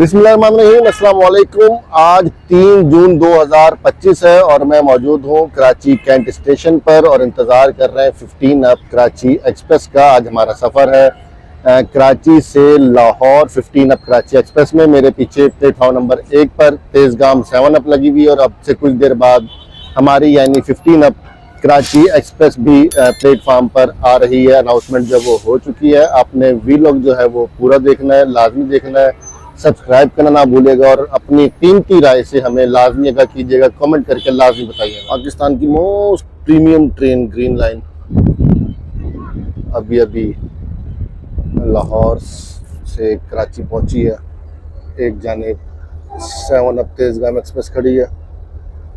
बिस्मिल्लाहिर्रहमानिर्रहीम, अस्सलाम वालेकुम। आज 3 जून 2025 है और मैं मौजूद हूँ कराची कैंट स्टेशन पर और इंतज़ार कर रहे हैं 15 अप कराची एक्सप्रेस का। आज हमारा सफ़र है कराची से लाहौर। 15 अप कराची एक्सप्रेस में मेरे पीछे प्लेटफॉर्म नंबर 1 पर तेज़गाम 7 अप लगी हुई है और अब से कुछ देर बाद हमारी यानी 15 अप कराची एक्सप्रेस भी प्लेटफॉर्म पर आ रही है। अनाउंसमेंट जब वो हो चुकी है, आपने वीलॉग जो है वो पूरा देखना है, लाजमी देखना है, सब्सक्राइब करना ना भूलेगा और अपनी कीमती राय से हमें लाजमी आगाह कीजिएगा, कमेंट करके लाजमी बताइएगा। पाकिस्तान की most premium train green line अभी अभी लाहौर से कराची पहुंची है। एक जानिब 7 अप तेज़गाम एक्सप्रेस खड़ी है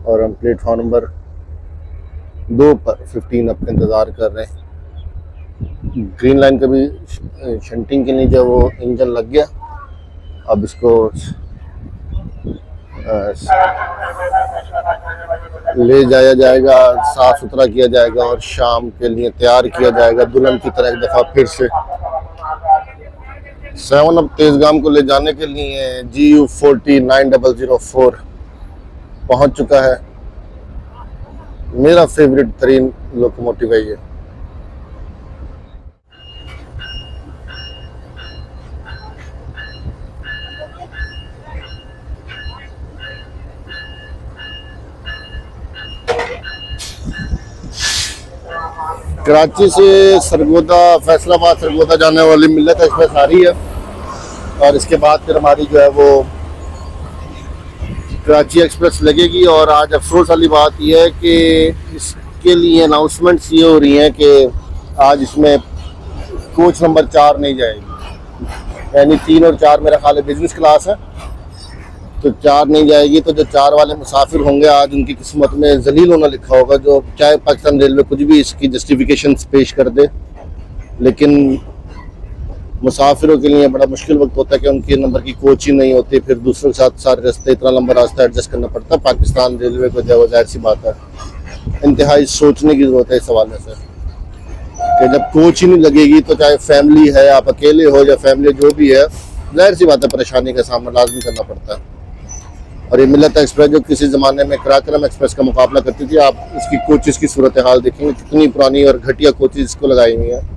और हम प्लेटफॉर्म नंबर 2 पर 15 अप का इंतज़ार कर रहे हैं। ग्रीन लाइन का भी शंटिंग के लिए जो वो इंजन लग गया, अब इसको ले जाया जाएगा, साफ सुथरा किया जाएगा और शाम के लिए तैयार किया जाएगा दुल्हन की तरह एक दफ़ा फिर से। 7 अप तेज़गाम को ले जाने के लिए GU 4904 पहुंच चुका है। मेरा फेवरेट तरीन लोकोमोटिव है ये। कराची से सरगोदा, फैसलाबाद सरगोदा जाने वाली मिल्लत एक्सप्रेस आ रही है और इसके बाद फिर हमारी जो है वो कराची एक्सप्रेस लगेगी। और आज अफसोस वाली बात यह है कि इसके लिए अनाउंसमेंट्स ये हो रही हैं कि आज इसमें कोच नंबर 4 नहीं जाएगी, यानी 3 और 4 मेरा ख्याल है बिजनेस क्लास है, तो 4 नहीं जाएगी। तो जो 4 वाले मुसाफिर होंगे आज उनकी किस्मत में जलील होना लिखा होगा। जो चाहे पाकिस्तान रेलवे कुछ भी इसकी जस्टिफिकेशन पेश कर दे, लेकिन मुसाफिरों के लिए बड़ा मुश्किल वक्त होता है कि उनके नंबर की कोच ही नहीं होती, फिर दूसरों के साथ सारे रास्ते इतना लंबा रास्ता एडजस्ट करना पड़ता है। पाकिस्तान रेलवे को जो जाहिर सी बात है इंतहाई सोचने की ज़रूरत है इस हवाले से कि जब कोच ही नहीं लगेगी तो चाहे फैमिली है, आप अकेले हो या फैमिली जो भी है, जाहिर सी बात है परेशानी का सामना लाजमी करना पड़ता है। और ये मिल्लत एक्सप्रेस जो किसी ज़माने में कराक्रम एक्सप्रेस का मुकाबला करती थी, आप इसकी कोचेस की सूरत हाल देखेंगे कितनी पुरानी और घटिया कोचेस इसको लगाई हुई हैं।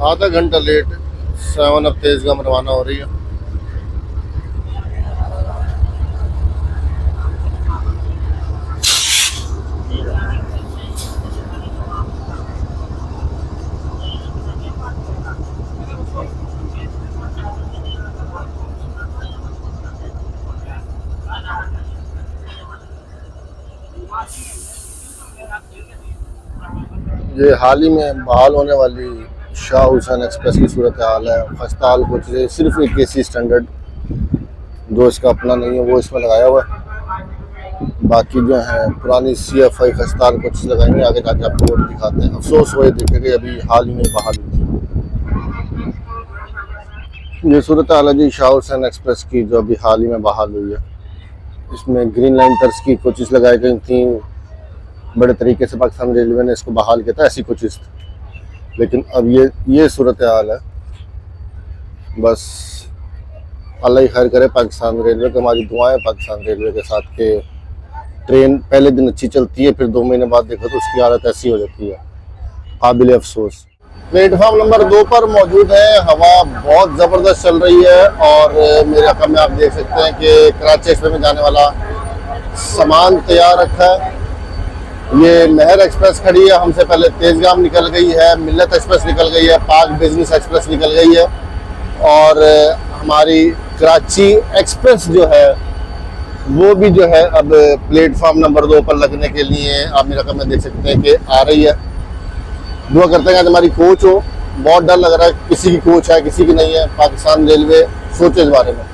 आधा घंटा लेट 7 अप तेज़गाम रवाना हो रही है। ये हाल ही में बहाल होने वाली शाह हुसैन एक्सप्रेस की सूरत हाल है। खस्ताल कोच सिर्फ एक AC स्टैंडर्ड जो इसका अपना नहीं है वो इसमें लगाया हुआ है, बाकी जो है पुरानी CFI खस्ताल कोच लगाएंगे। आगे जाके आपको वो दिखाते हैं। अफसोस वो ये देखेंगे अभी हाल ही में बहाल हुई ये सूरत हाल है जी शाह हुसैन एक्सप्रेस की, जो अभी हाल ही में बहाल हुई है। इसमें ग्रीन लाइन तर्ज की कोचेस लगाई गई थी, बड़े तरीके से पाकिस्तान रेलवे ने इसको बहाल किया था, ऐसी कोचेस थी। लेकिन अब ये सूरत हाल है। बस अल्लाह ही खैर करे पाकिस्तान रेलवे को। हमारी दुआएं पाकिस्तान रेलवे के साथ के ट्रेन पहले दिन अच्छी चलती है, फिर 2 महीने बाद देखो तो उसकी हालत ऐसी हो जाती है, काबिल अफसोस। प्लेटफॉर्म नंबर 2 पर मौजूद है। हवा बहुत ज़बरदस्त चल रही है और मेरे अकम में आप देख सकते हैं कि कराची एक्सप्रेस में जाने वाला सामान तैयार रखा है। ये मेहर एक्सप्रेस खड़ी है, हमसे पहले तेज़गाम निकल गई है, मिल्लत एक्सप्रेस निकल गई है, पाक बिजनेस एक्सप्रेस निकल गई है और हमारी कराची एक्सप्रेस जो है वो भी जो है अब प्लेटफॉर्म नंबर 2 पर लगने के लिए आप मेरा कम में देख सकते हैं कि आ रही है। दुआ करते हैं कि हमारी कोच हो। बहुत डर लग रहा है, किसी की कोच है किसी की नहीं है। पाकिस्तान रेलवे सोचे इस बारे में।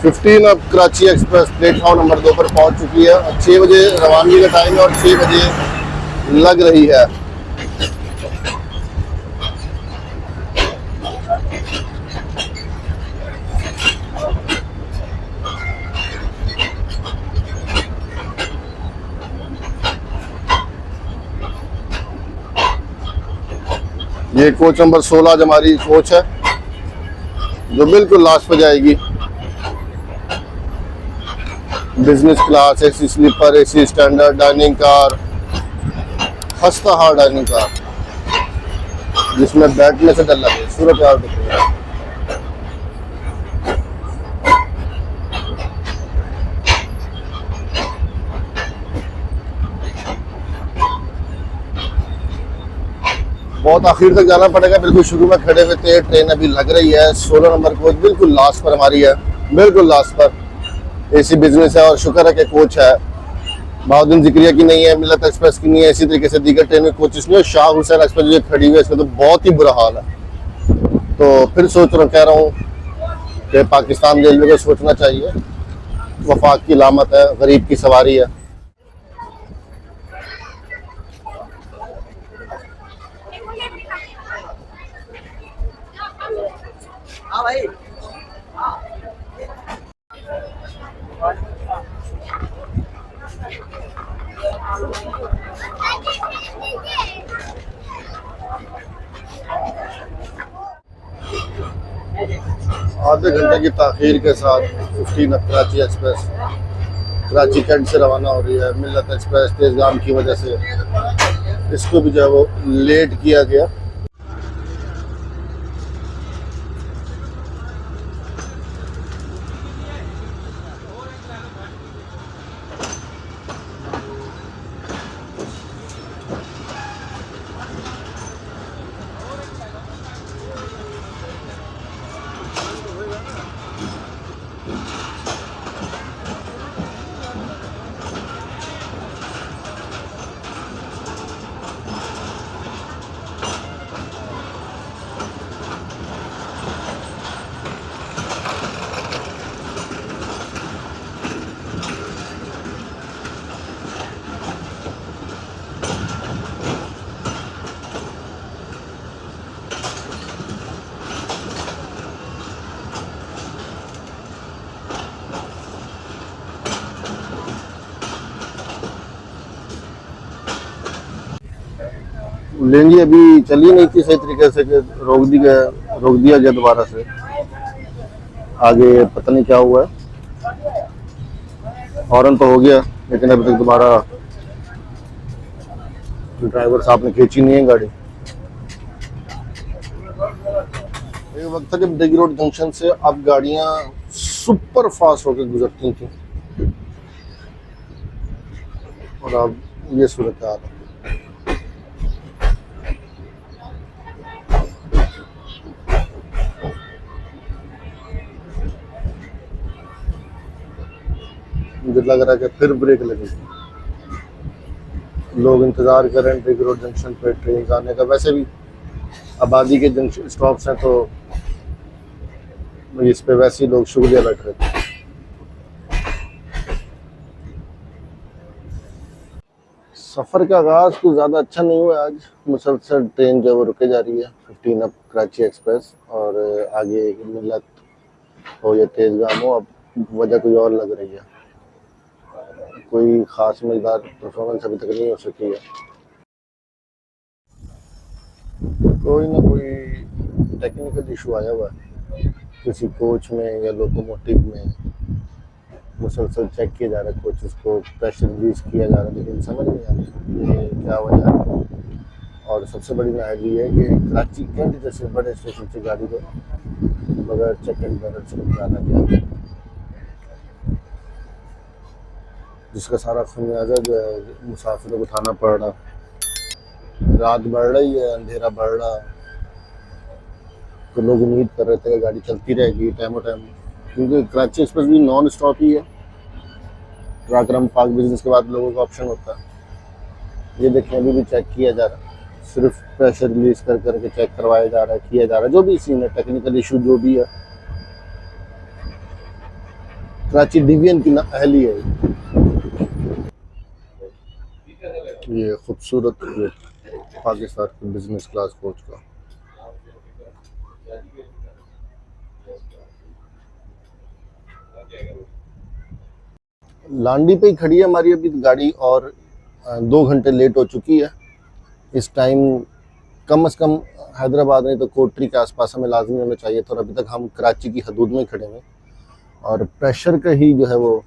15 up Karachi express platform number 2 पर पहुंच चुकी है और 6 बजे रवानगी का टाइम है और 6 बजे लग रही है। ये कोच नंबर 16 आज हमारी कोच है जो बिल्कुल लास्ट पे जाएगी। Business class, AC sleeper, AC standard, dining car, खस्ता हार डाइनिंग कार जिसमें बैठने से डर लगे। सूरत हाल दिख रही है। बहुत आखिर तक जाना पड़ेगा, बिल्कुल शुरू में खड़े हुए थे। ट्रेन अभी लग रही है। 16 नंबर कोच बिल्कुल लास्ट पर हमारी है, बिल्कुल लास्ट पर। एसी बिजनेस है और शुक्र है कि कोच है। बहाउद्दीन जिक्रिया की नहीं है, मिल्लत एक्सप्रेस की नहीं है, इसी तरीके से दीगर ट्रेन में कोचेस नहीं है। शाह हुसैन एक्सप्रेस जो खड़ी हुई है इसका तो बहुत ही बुरा हाल है। तो फिर कह रहा हूँ कि पाकिस्तान रेलवे को सोचना चाहिए। वफाक की लामत है, गरीब की सवारी है। भाई आधे घंटे की ताखीर के साथ 15 कराची एक्सप्रेस कराची कैंट से रवाना हो रही है। मिल्लत एक्सप्रेस तेज़गाम की वजह से इसको भी जो है वो लेट किया गया। लेंगी अभी चली नहीं थी सही तरीके से कि रोक दिया गया दोबारा से। आगे पता नहीं क्या हुआ है। हॉर्न तो हो गया लेकिन अभी तक दोबारा ड्राइवर साहब ने खींची नहीं है गाड़ी। एक वक्त था जब डिग रोड जंक्शन से अब गाड़ियां सुपर फास्ट होकर गुजरती थी और अब ये सूरत हाल है। मुझे लग रहा है कि फिर ब्रेक लगेगी। लोग इंतजार कर रहे हैं डिग रोड जंक्शन पे ट्रेन आने का। वैसे भी आबादी के जंक्शन स्टॉप्स हैं तो इस पे वैसे ही लोग शुगलिया बैठ रहे थे। सफ़र का आगाज़ कुछ ज़्यादा अच्छा नहीं हुआ आज। मुसलसल ट्रेन जो है वो रुके जा रही है। 15 अब कराची एक्सप्रेस और आगे मिल्लत हो या तेज़गाम हो, अब वजह कोई और लग रही है। कोई ख़ास मज़ेदार परफॉर्मेंस अभी तक नहीं हो सकी है। कोई ना कोई टेक्निकल इशू आया हुआ है किसी कोच में या लोकोमोटिव में। मुसलसल चेक किया जा रहा है कोचेस को, प्रेशर रिलीज किया जा रहा है, लेकिन समझ नहीं आ रही ये क्या वजह है। और सबसे बड़ी नाहली है कि कराची कैंट जैसे बड़े स्टेशन से गाड़ी को बगैर चेक एंड बैलेंस से निकाला गया, जिसका सारा खमियाजा जो है मुसाफिरों को उठाना पड़ रहा। रात बढ़ रही है, अंधेरा बढ़ रहा, तो लोग उम्मीद कर रहे थे कि गाड़ी चलती रहेगी टाइम टाइम, क्योंकि कराची एक्सप्रेस भी नॉन स्टॉप ही है। ट्राकरम पार्क बिजनेस के बाद लोगों का ऑप्शन होता है। ये देखें अभी भी चेक किया जा रहा है, सिर्फ प्रेशर रिलीज कर करके चेक करवाया जा रहा है, किया जा रहा है। जो भी सीन है, टेक्निकल इशू जो भी है, कराची डिवीजन की नाअहली है। ये खूबसूरत पाकिस्तान की बिजनेस क्लास कोच का लांडी पे ही खड़ी है हमारी अभी गाड़ी और 2 घंटे लेट हो चुकी है। इस टाइम कम से कम हैदराबाद नहीं तो कोटरी के आसपास हमें लाजमी होना चाहिए था, और अभी तक हम कराची की हदूद में खड़े हैं और प्रेशर का ही जो है वो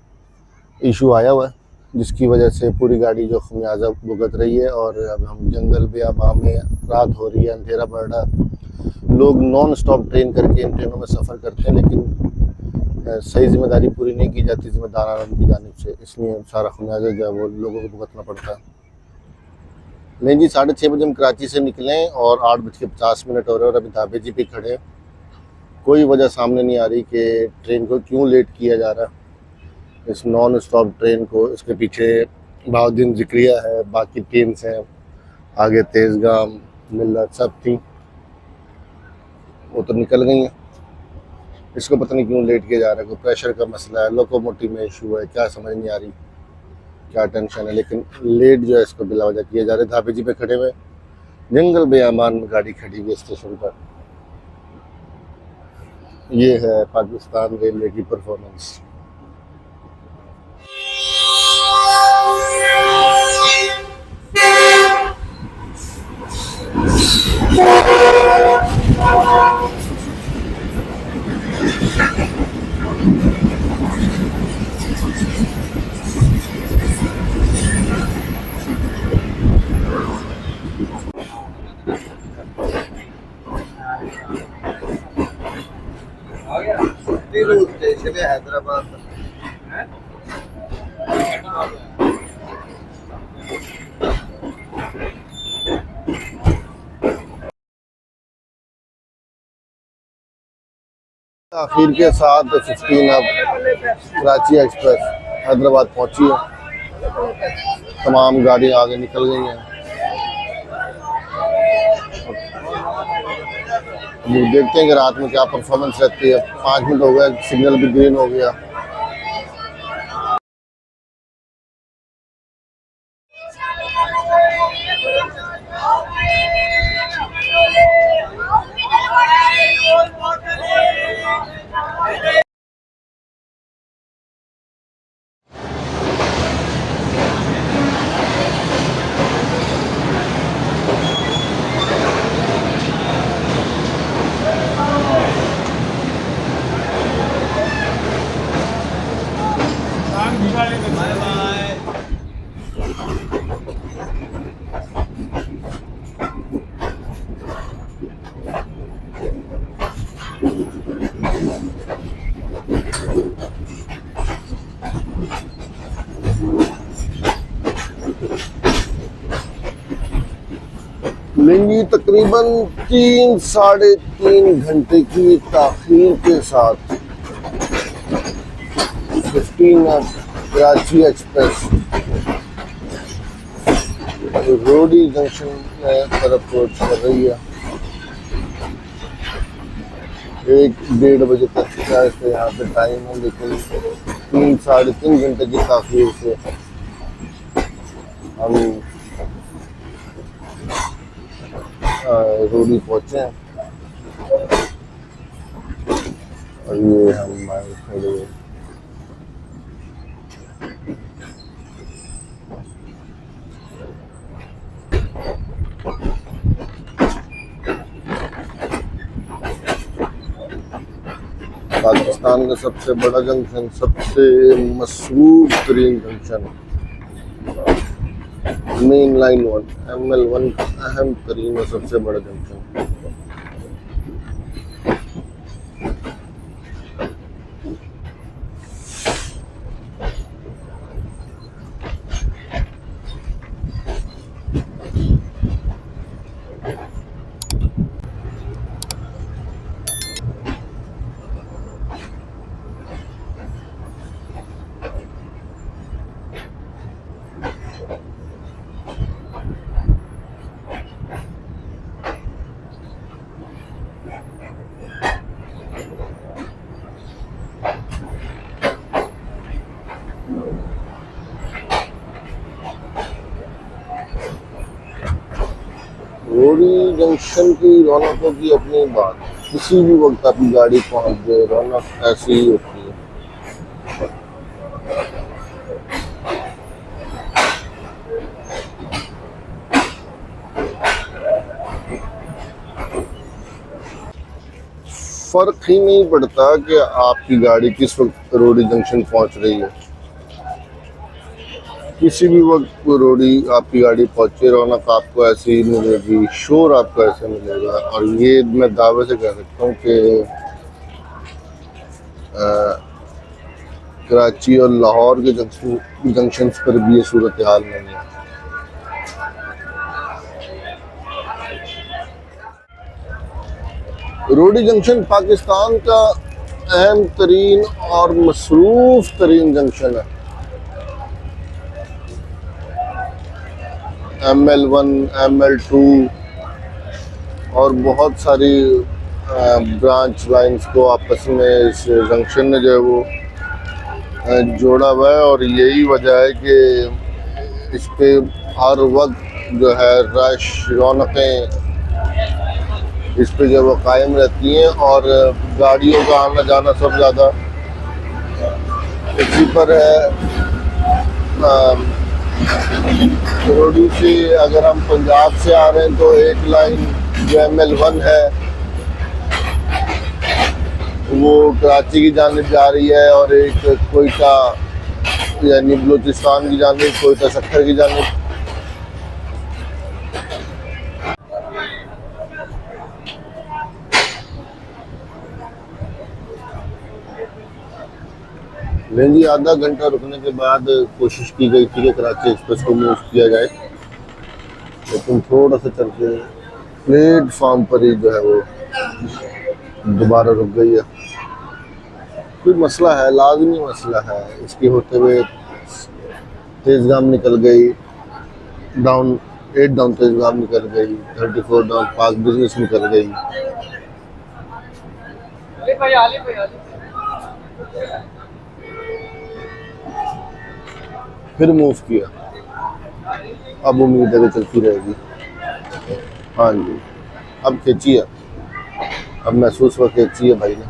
इशू आया हुआ है, जिसकी वजह से पूरी गाड़ी जो खमियाजा भुगत रही है। और अब हम जंगल बेआबा में, रात हो रही है, अंधेरा बढ़ रहा, लोग नॉन स्टॉप ट्रेन करके इन ट्रेनों में सफ़र करते हैं, लेकिन सही जिम्मेदारी पूरी नहीं की जाती जिम्मेदारान की जानिब से, इसलिए सारा खमियाजा जो है वो लोगों को भुगतना पड़ता है। नहीं जी, 6:30 बजे हम कराची से निकले और 8:50 हो रहे हैं और अभी धाबे जी पे खड़े हैं। कोई वजह सामने नहीं आ रही कि ट्रेन को क्यों लेट किया जा रहा है, इस नॉन स्टॉप ट्रेन को। इसके पीछे बहाउद्दीन ज़िक्रिया है, बाकी ट्रेन्स हैं, आगे तेज़गाम, मिल्लत सब थी, वो तो निकल गई हैं। इसको पता नहीं क्यों लेट किया जा रहा है, कोई प्रेशर का मसला है, लोकोमोटिव में इशू है, क्या समझ नहीं आ रही, क्या टेंशन है, लेकिन लेट जो है इसको बिला वजह किया जा रहा है। धाबे जी पे खड़े हुए, जंगल बेआमान में गाड़ी खड़ी हुई स्टेशन पर। ये है पाकिस्तान रेलवे की परफॉर्मेंस। स्टेशन है हैदराबाद। आखिर के साथ 15 अब कराची एक्सप्रेस हैदराबाद पहुंची है, तमाम गाड़ियां आगे निकल गई हैं। अब देखते हैं कि रात में क्या परफॉर्मेंस रहती है। 5 मिनट हो गए, सिग्नल भी ग्रीन हो गया। लेंगी तकरीबन 3-3.5 घंटे की ताखीर के साथ 15 कराची एक्सप्रेस रोडी जंक्शन में पर अप्रोच कर रही है। 1-1:30 बजे तक का इसका यहाँ पे टाइम है, लेकिन 3-3.5 घंटे की ताखीर से हम रोडी पहुँचे हैं। और ये हम खड़े पाकिस्तान का सबसे बड़ा जंक्शन, सबसे मशहूर तरीन जंक्शन, मेन लाइन 1 ML1 अहम तरीन और सबसे बड़ा जंक्शन। रोडी जंक्शन की रौनकों की अपनी बात, किसी भी वक्त आपकी गाड़ी पहुंच जाए, रौनक ऐसी ही होती है। फर्क ही नहीं पड़ता कि आपकी गाड़ी किस वक्त रोडी जंक्शन पहुंच रही है। किसी भी वक्त रोडी आपकी गाड़ी पहुंचे, रौनक आपको ऐसी ही मिलेगी, शोर आपको ऐसे मिलेगा। और ये मैं दावे से कह सकता हूँ कि कराची और लाहौर के जंक्शंस पर भी ये सूरत हाल नहीं है। रोडी जंक्शन पाकिस्तान का अहम तरीन और मसरूफ तरीन जंक्शन है। ML1, ML2 और बहुत सारी ब्रांच लाइंस को आपस में इस जंक्शन ने जो है वो जोड़ा हुआ है। और यही वजह है कि इस पे हर वक्त जो है रश, रौनकें इस पे जो वो कायम रहती हैं और गाड़ियों का आना जाना सब ज़्यादा इसी पर है। रोडी से अगर हम पंजाब से आ रहे हैं तो एक लाइन जो ML1 है वो कराची की जानिब जा रही है और एक कोयटा यानी बलूचिस्तान की जानिब, कोयटा सेक्टर की जानिब। नहीं जी, आधा घंटा रुकने के बाद कोशिश की गई थी कि कराची एक्सप्रेस को मूव किया जाए, लेकिन थोड़ा सा चल के प्लेटफॉर्म पर ही जो है वो दोबारा रुक गई है। कोई मसला है, लाजमी मसला है। इसके होते हुए तेज़गाम निकल गई, डाउन 8 डाउन तेज़गाम निकल गई, 34 डाउन पाक बिजनेस निकल गई। फिर मूव किया, अब उम्मीद है कि चलती रहेगी। हाँ जी, अब खींची है, अब महसूस हुआ खींची है भाई ने।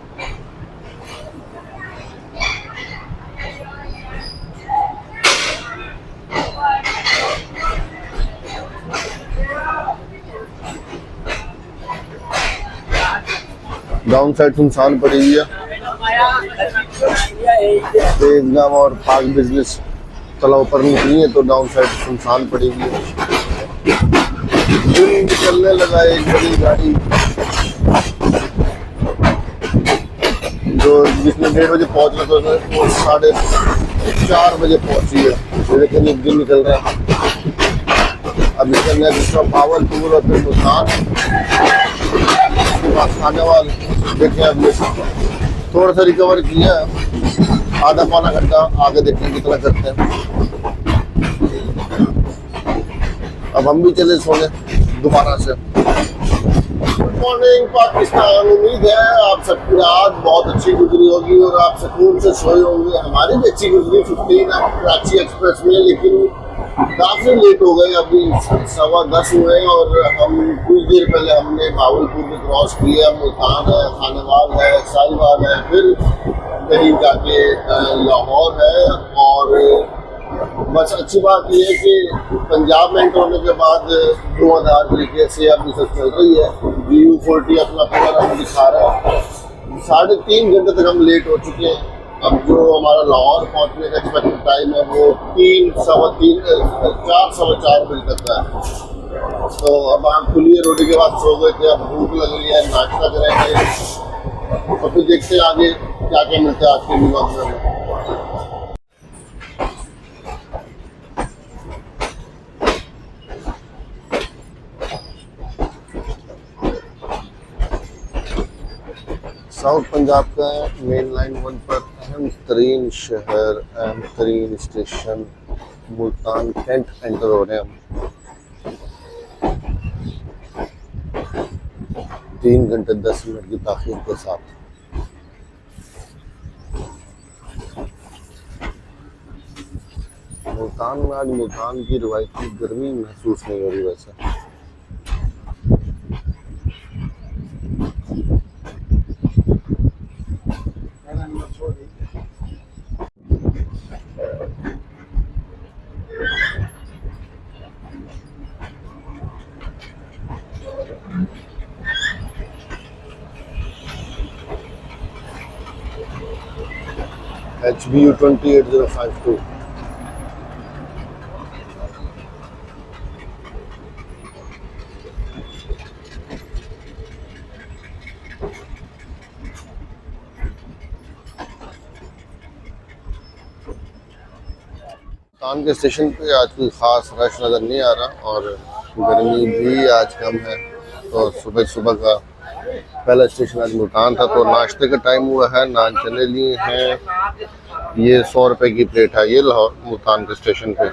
डाउन साइड सुनसान पड़ी हुई है। तेज़गाम और पाक बिजनेस तला ऊपर निकली है तो डाउन साइड सुनसान पड़ी हुई है। निकलने लगा एक बड़ी गाड़ी जो जिसमें 1:30 बजे पहुंचना था वो 4:30 बजे पहुंची है, लेकिन एक दिन निकल रहा है। अब निकलने दूसरा पावरपुर और फिर मुल्तान खाने वाले देखें। अब थोड़ा सा रिकवर किया, आधा पौना घंटा आगे देखने कितना करते हैं। अब हम भी चले सोने दोबारा से। गुड मॉर्निंग पाकिस्तान, उम्मीद है आप सबकी रात बहुत अच्छी गुजरी होगी और आप सुकून से सोए होंगे। हमारी भी अच्छी गुजरी 15 कराची एक्सप्रेस में, लेकिन काफ़ी लेट हो गए। अभी 10:15 हुए और हम कुछ देर पहले हमने बावलपुर में क्रॉस किया। मुल्तान है, खानेवाल है, साहिवाल है, फिर कहीं जाके लाहौर है। और बस अच्छी बात यह है कि पंजाब में एंटर होने के बाद धुआंधार तरीके से अब रिसर्च चल रही है। GU40 अपना पूरा रंग दिखा रहा है। 3.5 घंटे तक हम लेट हो चुके हैं। अब जो हमारा लाहौर पहुंचने का एक्सपेक्टेड टाइम है वो 4 सवा 4 बजे तक का है। तो अब आँख खुली है, रोटी के बाद सो गए थे, अब भूख लग रही है, नाश्ता करेंगे और फिर देखते हैं आगे क्या क्या मिलता है आज के व्लॉग में। साउथ पंजाब का मेन लाइन 1 पर अहम तरीन शहर, अहम तरीन स्टेशन मुल्तान कैंट एंटर हो रहे हैं हम। 3 घंटे 10 मिनट की ताखीर के साथ। मुल्तान में आज मुल्तान की रवायती गर्मी महसूस नहीं हो रही वैसे। HBU 28052। मुल्तान के स्टेशन पे आज कोई ख़ास रश नज़र नहीं आ रहा और गर्मी भी आज कम है। तो सुबह सुबह का पहला स्टेशन आज मुल्तान था। तो नाश्ते का टाइम हुआ है, नान चने लिए हैं। ये 100 रुपए की प्लेट है। ये लाहौर मुल्तान के स्टेशन पे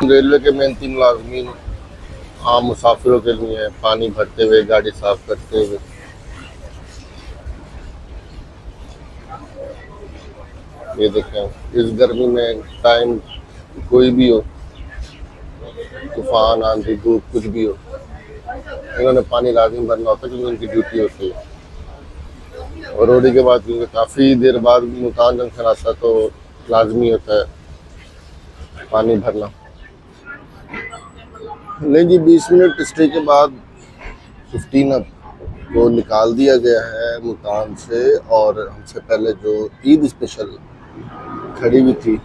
रेलवे के मेन 3 लाजमी आम मुसाफिरों के लिए है, पानी भरते हुए, गाड़ी साफ करते हुए। ये देखें, इस गर्मी में टाइम कोई भी हो, तूफान आंधी धूप कुछ भी हो, इन्होंने पानी लाजमी भरना होता है क्योंकि उनकी ड्यूटी होती है। और रोडी के बाद क्योंकि काफ़ी देर बाद मुल्तान जंक्शन आता है तो लाजमी होता है पानी भरना। नहीं जी, 20 मिनट स्टे के बाद 15 अब को निकाल दिया गया है मुल्तान से। और हमसे पहले जो ईद स्पेशल खड़ी हुई थी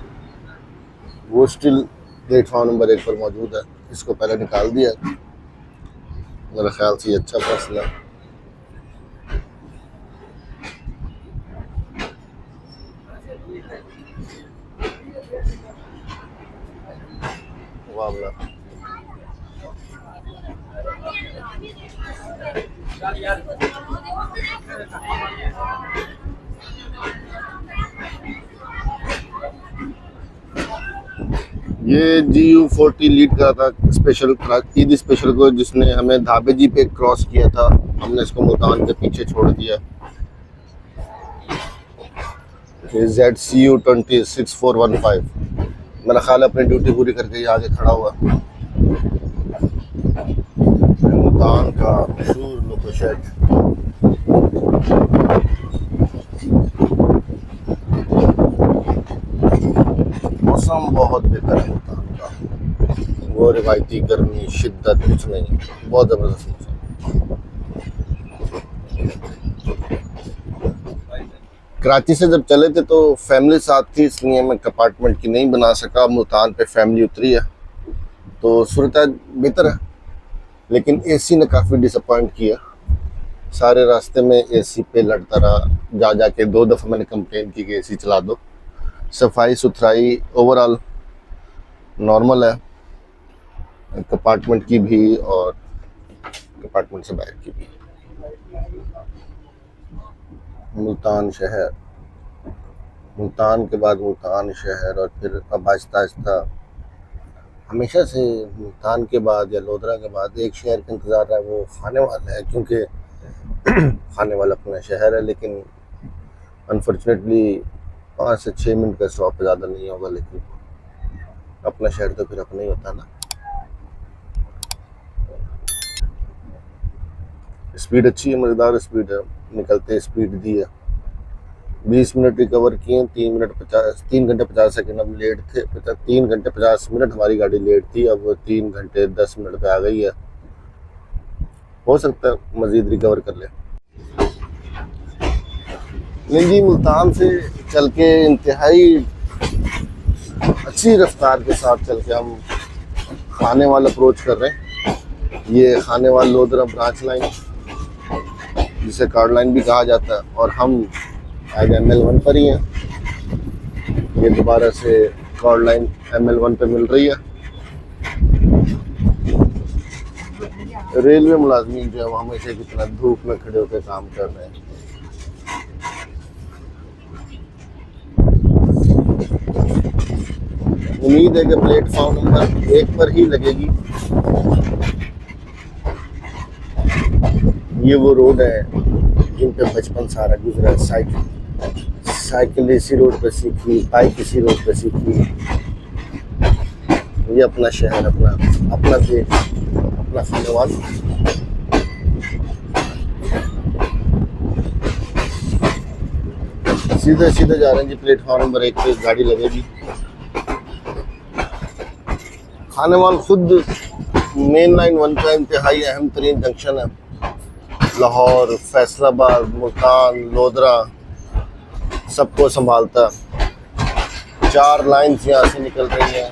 वो स्टिल प्लेटफॉर्म नंबर 1 पर मौजूद है। इसको पहले निकाल दिया, मेरे ख्याल से ये अच्छा फैसला। वाह, ये GU40 लीड का था स्पेशल ईद स्पेशल को, जिसने हमें धाबे जी पे क्रॉस किया था। हमने इसको मुल्तान के पीछे छोड़ दिया। ZCU 26415 मेरा ख्याल अपनी ड्यूटी पूरी करके ये आगे खड़ा हुआ। मुल्तान का मशहूर लोको शेड। मौसम बहुत बेहतर है मुल्तान का, वो रिवायती गर्मी शिद्दत कुछ नहीं, बहुत ज़बरदस्त मौसम। कराची से जब चले थे तो फैमिली साथ थी, इसलिए मैं कंपार्टमेंट की नहीं बना सका। मुल्तान पे फैमिली उतरी है तो सूरत बेहतर है, लेकिन AC ने काफ़ी डिसअपॉइंट किया। सारे रास्ते में AC पे लड़ता रहा, जा जाके 2 दफ़ा मैंने कंप्लेन की कि AC चला दो। सफाई सुथराई ओवरऑल नॉर्मल है, कंपार्टमेंट की भी और कंपार्टमेंट से बाहर की भी। मुल्तान शहर, मुल्तान के बाद मुल्तान शहर, और फिर अब आहिस्ता आहिस्ता हमेशा से मुल्तान के बाद या लोधरा के बाद एक शहर का इंतज़ार है, वो खाने वाला है। क्योंकि खाने वाला अपना शहर है, लेकिन अनफॉर्चुनेटली 5 से 6 मिनट का स्टॉप ज़्यादा नहीं होगा, लेकिन अपना शहर तो फिर अपना ही होता ना। स्पीड अच्छी है, मज़ेदार स्पीड है, निकलते स्पीड दी है। 20 मिनट रिकवर किए, 3 घंटे 50 सेकंड हम लेट थे। 3 घंटे 50 मिनट हमारी गाड़ी लेट थी, अब वो 3 घंटे 10 मिनट पे आ गई है। हो सकता है मज़ीद रिकवर कर ले। नहीं जी, मुल्तान से चल के इंतहाई अच्छी रफ्तार के साथ चल के हम खाने वाला अप्रोच कर रहे हैं। ये खाने वाला लोधरा ब्रांच लाइन, जिसे कार्ड लाइन भी कहा जाता है, और हम आज ML1 पर ही हैं। ये दोबारा से कार्ड लाइन ML1 पे मिल रही है। रेलवे मुलाजमीन जो है वो हमेशा की तरह धूप में खड़े होकर काम कर रहे हैं। उम्मीद है कि प्लेटफॉर्म नंबर 1 पर ही लगेगी। ये वो रोड है जिन पे बचपन सारा गुजरा है। साइकिल इसी रोड पे सीखी, बाइक इसी रोड पे सीखी। ये अपना शहर, अपना देश, अपना खाने वाला। सीधे सीधे जा रहे हैं जी, प्लेटफॉर्म नंबर 1 पे गाड़ी लगेगी। खाने वाला खुद मेन लाइन 1 का इंतहाई अहम तरीन जंक्शन है। लाहौर, फैसलाबाद, मुल्तान, लोधरा, सबको संभालता। 4 लाइन्स यहाँ से निकल रही हैं,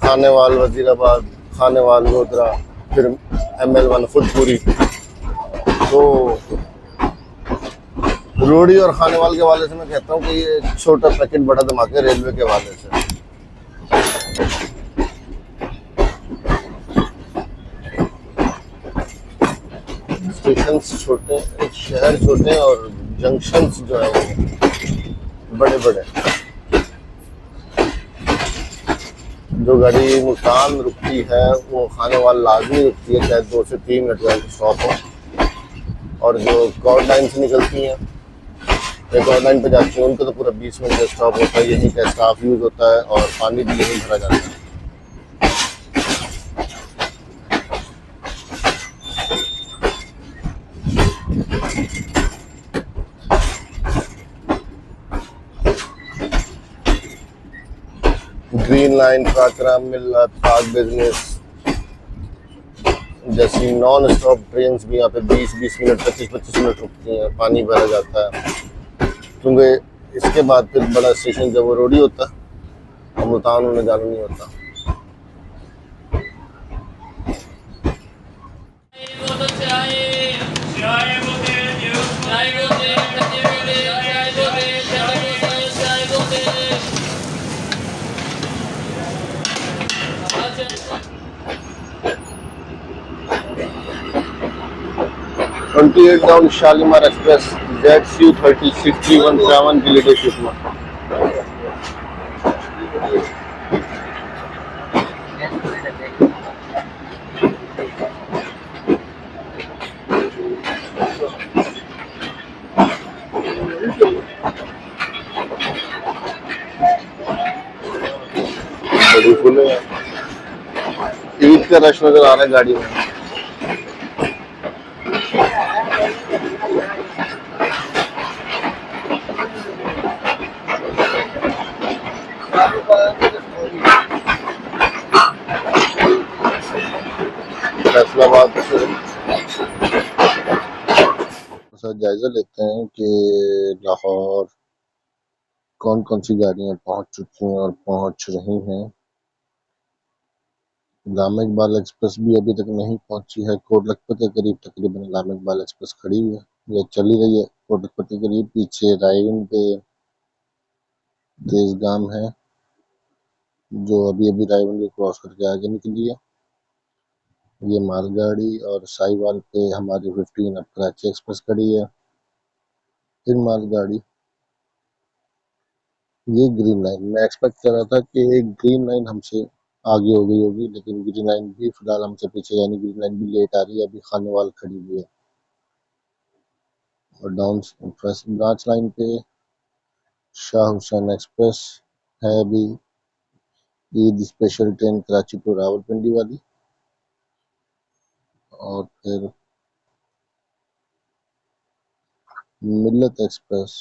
खानेवाल वजीराबाद, खानेवाल गोधरा, फिर ML1 फुटपुरी। तो रोडी और खानेवाल के हवाले से मैं कहता हूँ कि ये छोटा पैकेट बड़ा धमाके रेलवे के हवाले से। स्टेशंस छोटे, शहर छोटे और जंक्शंस जो है बड़े बड़े। जो गाड़ी मुल्तान रुकती है वो खानेवाल लाजमी रुकती है, चाहे 2 से 3 मिनट का स्टॉप हो। और जो कॉर्ड लाइन से निकलती हैं, कॉर्ड लाइन पे जाती हैं, उनका तो पूरा 20 मिनट का स्टॉप होता है। यहीं का स्टाफ यूज़ होता है और पानी भी यहीं भरा जाता है। ग्रीन लाइन, काकरा, मिल्लत, पाक बिजनेस जैसी नॉन स्टॉप ट्रेन भी यहाँ पे 20-20 मिनट, 25-25 मिनट रुकती हैं, पानी भरा जाता है। क्योंकि इसके बाद फिर बड़ा स्टेशन जब वो रोडी होता है और मुल्तान उन्हें जाना नहीं होता। Twenty-eight down Shalimar express ZCU-30-631 की लीडरशिप में। बड़ी फुल है, ईद का रश नजर आ रहा है गाड़ी में। फैसलाबाद से जायजा लेते हैं कि लाहौर कौन कौन सी गाड़ियां पहुंच चुकी हैं और पहुंच रही हैं। इलामा इकबाल एक्सप्रेस भी अभी तक नहीं पहुंची है। कोट लखपत के करीब तकरीबन इलामा इकबाल एक्सप्रेस खड़ी हुई है, ये चली रही है कोट लखपत के करीब। पीछे रायगंज पे तेजगाम है जो अभी अभी रायगंज को क्रॉस करके आगे निकली है, ये मालगाड़ी। और साहिवाल पे हमारी 15 अब कराची एक्सप्रेस खड़ी है, फिर मालगाड़ी। ये ग्रीन लाइन, मैं एक्सपेक्ट कर रहा था कि ग्रीन लाइन हमसे आगे हो गई होगी, लेकिन ग्रीन लाइन भी फिलहाल हमसे पीछे, यानी ग्रीन लाइन भी लेट आ रही है। अभी खानेवाल खड़ी हुई है। और डाउन ब्रांच लाइन पे शाह हुसैन एक्सप्रेस है अभी, Eid special train Karachi to Rawalpindi वाली। और फिर मिल्लत एक्सप्रेस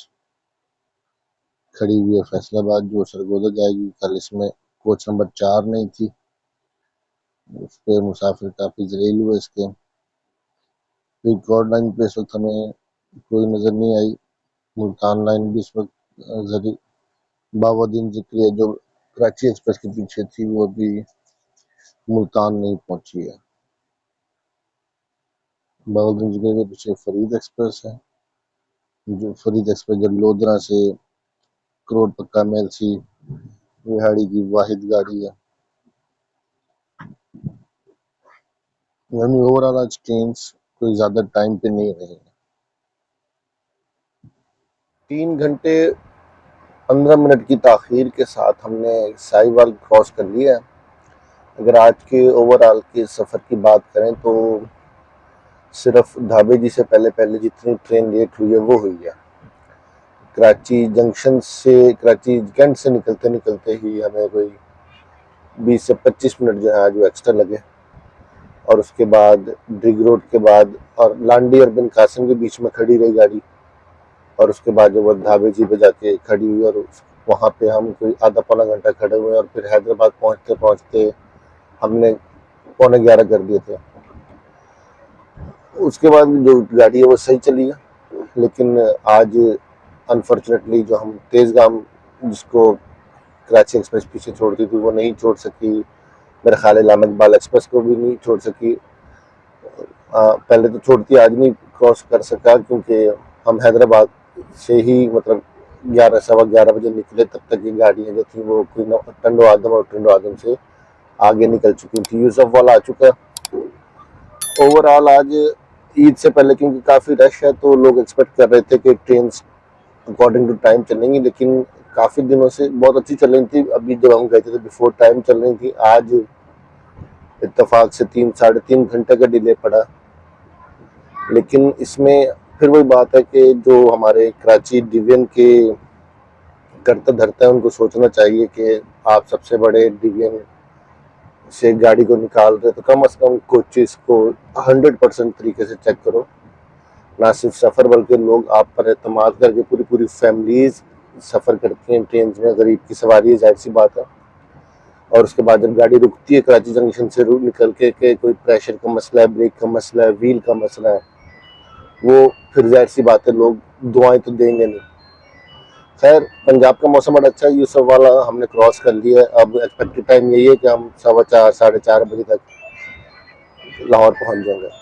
खड़ी हुई है फैसलाबाद, जो सरगोदा जाएगी। कल इसमें कोच नंबर 4 नहीं थी, उस पर मुसाफिर काफी जलील हुए इसके। फिर कॉर्ड लाइन पे इस वक्त हमें कोई नजर नहीं आई। मुल्तान लाइन भी इस वक्त जरी बावदीन जिक्र है जो कराची एक्सप्रेस के पीछे थी, वो भी मुल्तान नहीं पहुंची है। बावदीन जिक्र के पीछे फरीद एक्सप्रेस है, जो फरीद एक्सप्रेस जो लोधरा से करोड़ पक्का मेल सी रिहाड़ी की वाहिद गाड़ी है। यानी ओवरऑल आज ट्रेन कोई ज्यादा टाइम पे नहीं रही। 3 घंटे 15 मिनट की ताखीर के साथ हमने साहिवाल क्रॉस कर लिया है। अगर आज के ओवरऑल के सफ़र की बात करें तो सिर्फ ढाबे जी से पहले पहले जितनी ट्रेन लेट हुई है वो हुई है। कराची जंक्शन से, कराची कैंट से निकलते निकलते ही हमें कोई 20 से 25 मिनट जो है आज वो एक्स्ट्रा लगे। और उसके बाद ड्रिग रोड के बाद और लांडी और बिन कासिम के बीच में खड़ी रही गाड़ी। और उसके बाद जो वो ढाबे जी पे जाके खड़ी हुई और वहाँ पे हम कोई आधा पौना घंटा खड़े हुए। और फिर हैदराबाद पहुँचते पहुँचते हमने 11:15 कर दिए थे। उसके बाद जो गाड़ी है वो सही चली है, लेकिन आज अनफॉर्चुनेटली जो हम तेज़गाम जिसको कराची एक्सप्रेस पीछे छोड़ती थी वो नहीं छोड़ सकी, मेरा ख्याल है इलामा इकबाल एक्सप्रेस को भी नहीं छोड़ सकी। पहले तो छोड़ती, आज नहीं क्रॉस कर सका क्योंकि हम हैदराबाद से ही मतलब 11 सवा 11 बजे निकले, तब तक ये गाड़ियाँ जो थी वो कोई टंडो आदम और टंडो आदम से आगे निकल चुकी थी। यूसुफ वाला आ चुका। ओवरऑल आज ईद से पहले क्योंकि काफ़ी रश है तो लोग एक्सपेक्ट कर रहे थे कि ट्रेन अकॉर्डिंग टू टाइम चलेंगी, लेकिन काफ़ी दिनों से बहुत अच्छी चल रही थी। अभी जब हम गए थे तो बिफोर टाइम चल रही थी। आज इत्तेफाक से 3-3.5 घंटे का डिले पड़ा। लेकिन इसमें फिर वही बात है कि जो हमारे कराची डिवीजन के करता धरता है उनको सोचना चाहिए कि आप सबसे बड़े डिवीजन से गाड़ी को निकाल रहे तो कम से कम कोचेस को 100% तरीके से चेक करो। ना सिर्फ सफ़र बल्कि लोग आप पर एतमाद करके पूरी पूरी फैमिलीज सफ़र करती हैं ट्रेन में। गरीब की सवारी है, जाहिर सी बात है। और उसके बाद जब गाड़ी रुकती है कराची जंक्शन से निकल के कोई प्रेशर का मसला है, ब्रेक का मसला है, व्हील का मसला है, वो फिर जाहिर सी बात है लोग दुआएं तो देंगे नहीं। खैर पंजाब का मौसम बड़ा अच्छा है। यूसुफ वाला हमने क्रॉस कर लिया है। अब एक्सपेक्टेड टाइम यही है कि हम 4:15 बजे तक लाहौर पहुंच जाएंगे।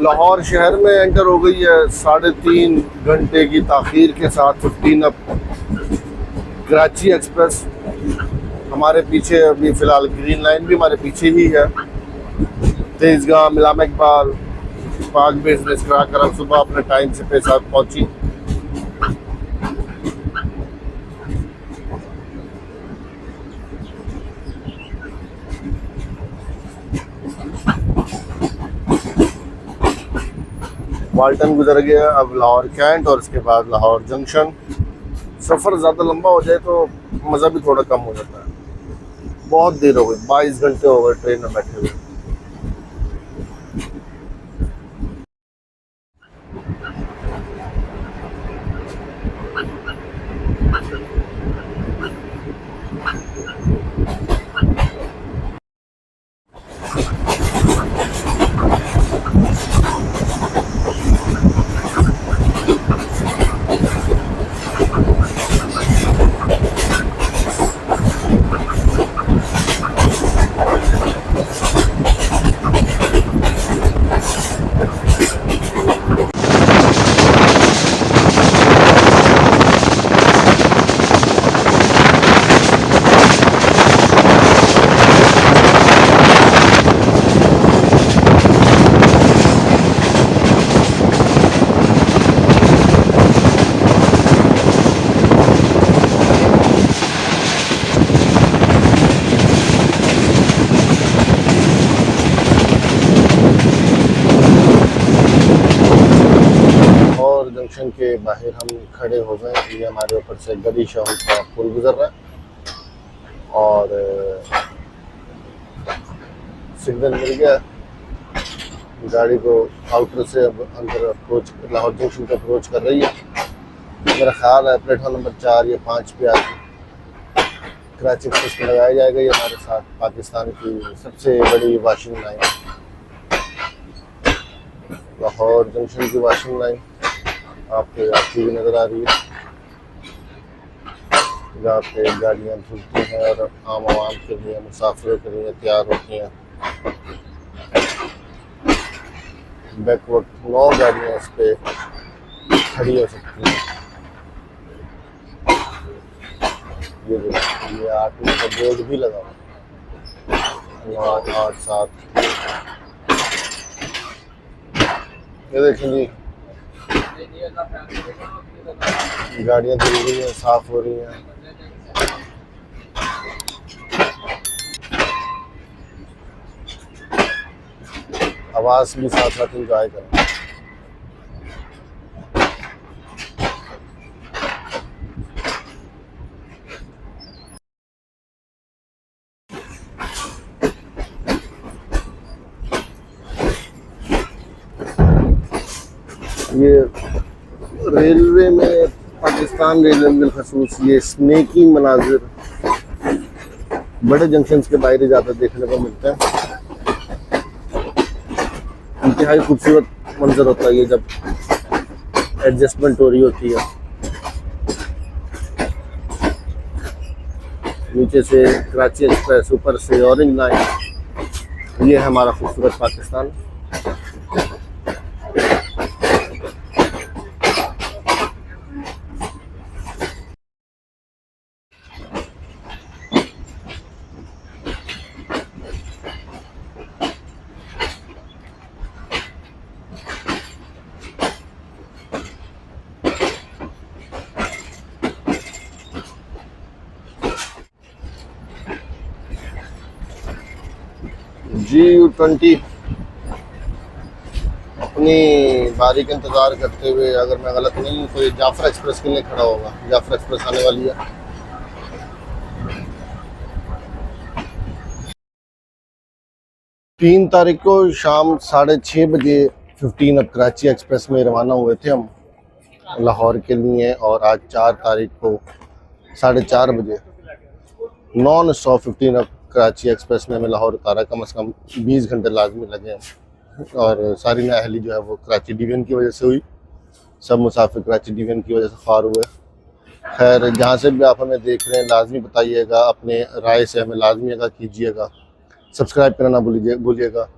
लाहौर शहर में एंटर हो गई है 3.5 घंटे की ताख़ीर के साथ 15 अप कराची एक्सप्रेस। हमारे पीछे अभी फ़िलहाल ग्रीन लाइन भी हमारे पीछे ही है। तेज़गाम, इलामा इकबाल, पाक बिजनेस कराकर सुबह अपने टाइम से पे साथ पहुँची। वाल्टन गुजर गया, अब लाहौर कैंट और उसके बाद लाहौर जंक्शन। सफ़र ज़्यादा लंबा हो जाए तो मज़ा भी थोड़ा कम हो जाता है। बहुत देर हो गई, 22 घंटे हो गए ट्रेन में बैठे हुए। जंक्शन के बाहर हम खड़े हो गए। ये हमारे ऊपर से गरी शाहू का पुल गुजर रहा है और सिग्नल मिल गया। गाड़ी को आउटर से अब अंदर अप्रोच लाहौर जंक्शन पे अप्रोच कर रही है। मेरा ख्याल है प्लेटफॉर्म नंबर 4 या 5 पे आके कराची एक्सप्रेस में लगाया जाएगा। ये हमारे साथ पाकिस्तान की सबसे बड़ी वॉशिंग लाइन, लाहौर जंक्शन की वॉशिंग लाइन आपको आती हुई नज़र आ रही है, जहाँ पे गाड़ियाँ धुलती हैं और आम आवाम के लिए, मुसाफिरों के लिए तैयार होती हैं। बैक वक्त 9 गाड़ियाँ इस पे खड़ी हो सकती हैं। ये 8 का बोर्ड भी लगा हुआ, 9, 8, 7। ये देखें जी, गाड़ियाँ धुल रही हैं, साफ हो रही हैं। आवाज़ भी साथ साथ इंजॉय करें। ये रेलवे में, पाकिस्तान रेलवे में बिलखसूस ये स्नेकी मनाजिर बड़े जंक्शन के बाहर ज़्यादा देखने को मिलते हैं। इंतहाई खूबसूरत मंजर होता है ये जब एडजस्टमेंट हो रही होती है। नीचे से कराची एक्सप्रेस, ऊपर से ऑरेंज लाइन। ये है हमारा खूबसूरत पाकिस्तान। GU20 अपनी बारी का इंतज़ार करते हुए, अगर मैं गलत नहीं हूँ तो ये जाफर एक्सप्रेस के लिए खड़ा होगा। जाफर एक्सप्रेस आने वाली है। तीन तारीख को शाम 6:30 बजे 15 अब कराची एक्सप्रेस में रवाना हुए थे हम लाहौर के लिए, और आज 4 तारीख को 4:30 बजे नॉन स्टॉप 15 अब कराची एक्सप्रेस में हमें लाहौर उतारा। कम से कम 20 घंटे लाजमी लगे हैं, और सारी नाअहली जो है वो कराची डिवीजन की वजह से हुई। सब मुसाफिर कराची डिवीजन की वजह से फार हुए। खैर, जहाँ से भी आप हमें देख रहे हैं लाजमी बताइएगा, अपने राय से हमें लाजमी आगाह कीजिएगा। सब्सक्राइब करना ना भूलिएगा।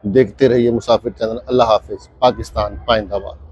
देखते रहिए मुसाफिर चैनल। अल्लाह हाफिज़। पाकिस्तान पाइंदाबाद।